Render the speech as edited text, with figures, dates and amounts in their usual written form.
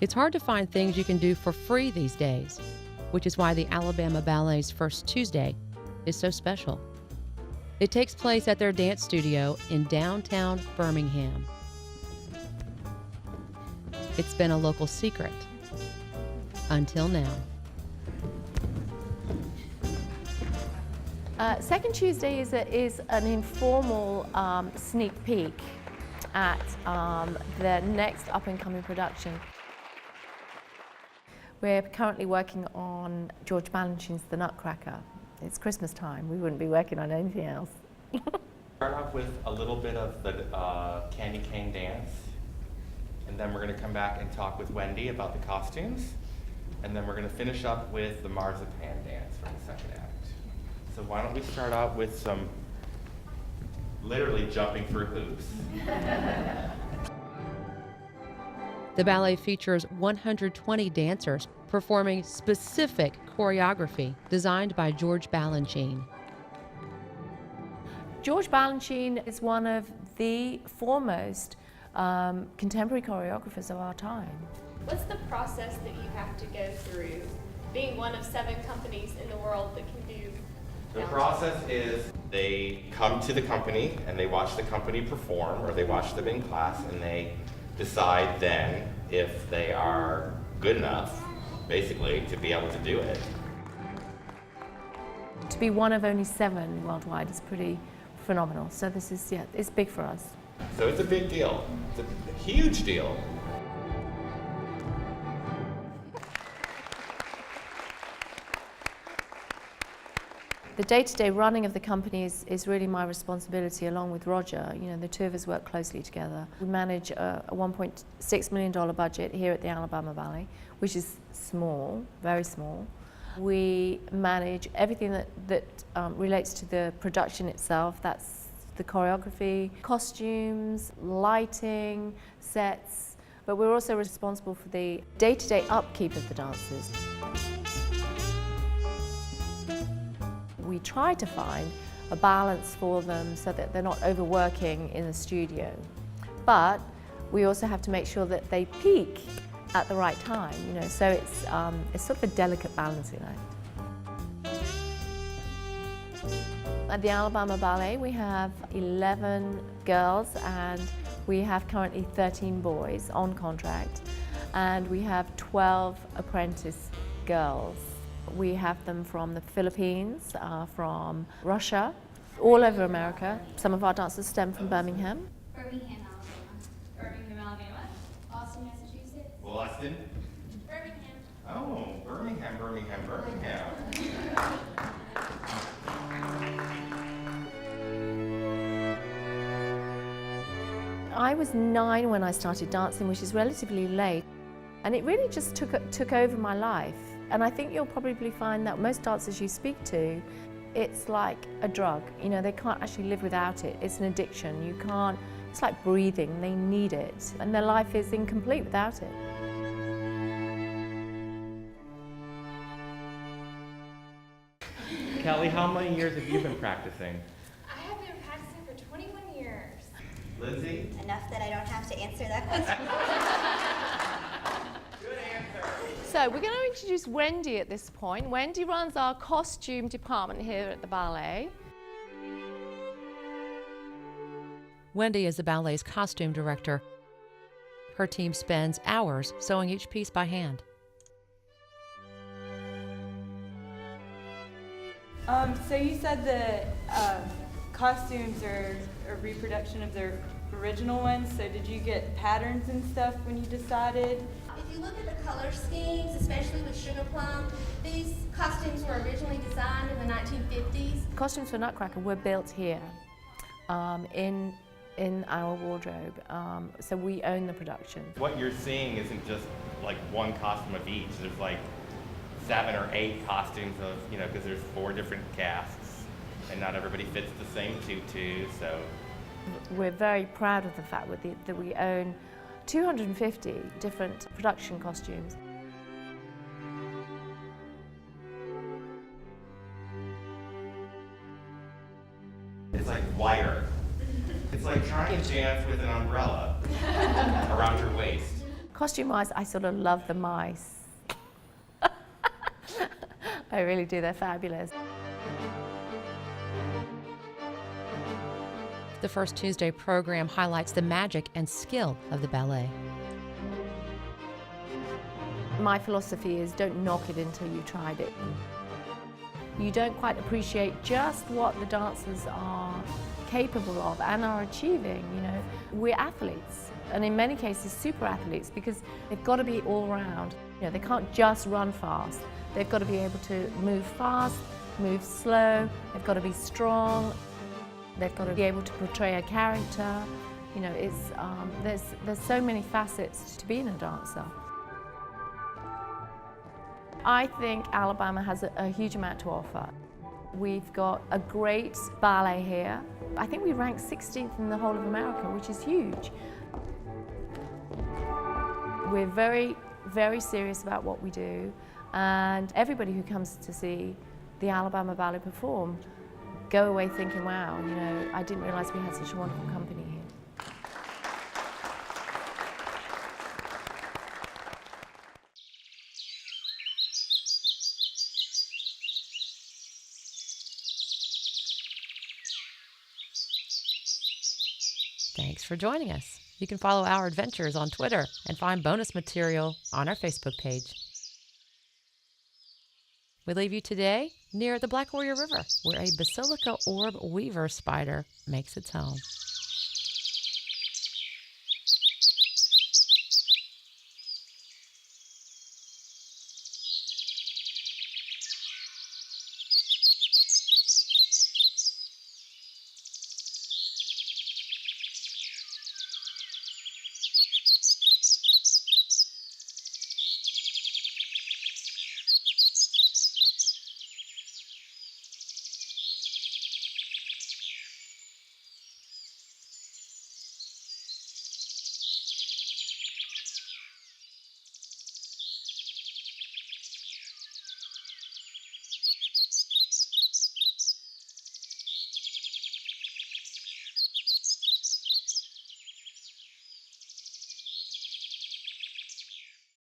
It's hard to find things you can do for free these days, which is why the Alabama Ballet's First Tuesday is so special. It takes place at their dance studio in downtown Birmingham. It's been a local secret until now. Second Tuesday is an informal sneak peek at the next up-and-coming production. We're currently working on George Balanchine's The Nutcracker. It's Christmas time, we wouldn't be working on anything else. Start off with a little bit of the candy cane dance, and then we're going to come back and talk with Wendy about the costumes, and then we're going to finish up with the marzipan dance for the second act. So why don't we start out with some literally jumping through hoops. The ballet features 120 dancers performing specific choreography designed by George Balanchine. George Balanchine is one of the foremost contemporary choreographers of our time. What's the process that you have to go through, being one of 7 companies in the world that can do? The process is they come to the company and they watch the company perform, or they watch them in class, and they decide then if they are good enough, basically, to be able to do it. To be one of only 7 worldwide is pretty phenomenal. So this is, yeah, it's big for us. So it's a big deal. It's a huge deal. The day-to-day running of the company is really my responsibility, along with Roger. You know, the two of us work closely together. We manage a $1.6 million budget here at the Alabama Ballet, which is small, very small. We manage everything that relates to the production itself. That's the choreography, costumes, lighting, sets, but we're also responsible for the day-to-day upkeep of the dancers. We try to find a balance for them so that they're not overworking in the studio. But we also have to make sure that they peak at the right time, you know, so it's sort of a delicate balancing act. At the Alabama Ballet, we have 11 girls and we have currently 13 boys on contract, and we have 12 apprentice girls. We have them from the Philippines, from Russia, all over America. Some of our dancers stem from Birmingham. Birmingham, Alabama. Birmingham, Alabama. Austin, Massachusetts. Boston. Birmingham. Oh, Birmingham, Birmingham, Birmingham. I was 9 when I started dancing, which is relatively late, and it really just took over my life. And I think you'll probably find that most dancers you speak to, it's like a drug. You know, they can't actually live without it. It's an addiction. You can't, it's like breathing. They need it. And their life is incomplete without it. Kelly, how many years have you been practicing? I have been practicing for 21 years. Lindsay? Enough that I don't have to answer that question. So we're going to introduce Wendy at this point. Wendy runs our costume department here at the ballet. Wendy is the ballet's costume director. Her team spends hours sewing each piece by hand. So you said the costumes are a reproduction of the original ones, so did you get patterns and stuff when you decided? If you look at the color schemes, especially with Sugar Plum, these costumes were originally designed in the 1950s. Costumes for Nutcracker were built here in our wardrobe, so we own the production. What you're seeing isn't just like one costume of each. There's like 7 or 8 costumes of, you know, because there's 4 different casts, and not everybody fits the same tutu, so. We're very proud of the fact that we own 250 different production costumes. It's like wire. It's like trying to dance with an umbrella around your waist. Costume-wise, I sort of love the mice. I really do, they're fabulous. The First Tuesday program highlights the magic and skill of the ballet. My philosophy is don't knock it until you've tried it. You don't quite appreciate just what the dancers are capable of and are achieving, you know. We're athletes, and in many cases super athletes, because they've got to be all round. You know, they can't just run fast. They've got to be able to move fast, move slow, they've got to be strong, they've got to be able to portray a character. You know, it's, there's so many facets to being a dancer. I think Alabama has a huge amount to offer. We've got a great ballet here. I think we rank 16th in the whole of America, which is huge. We're very, very serious about what we do, and everybody who comes to see the Alabama Ballet perform go away thinking, wow, you know, I didn't realize we had such a wonderful company here. Thanks for joining us. You can follow our adventures on Twitter and find bonus material on our Facebook page. We leave you today near the Black Warrior River, where a basilica orb weaver spider makes its home.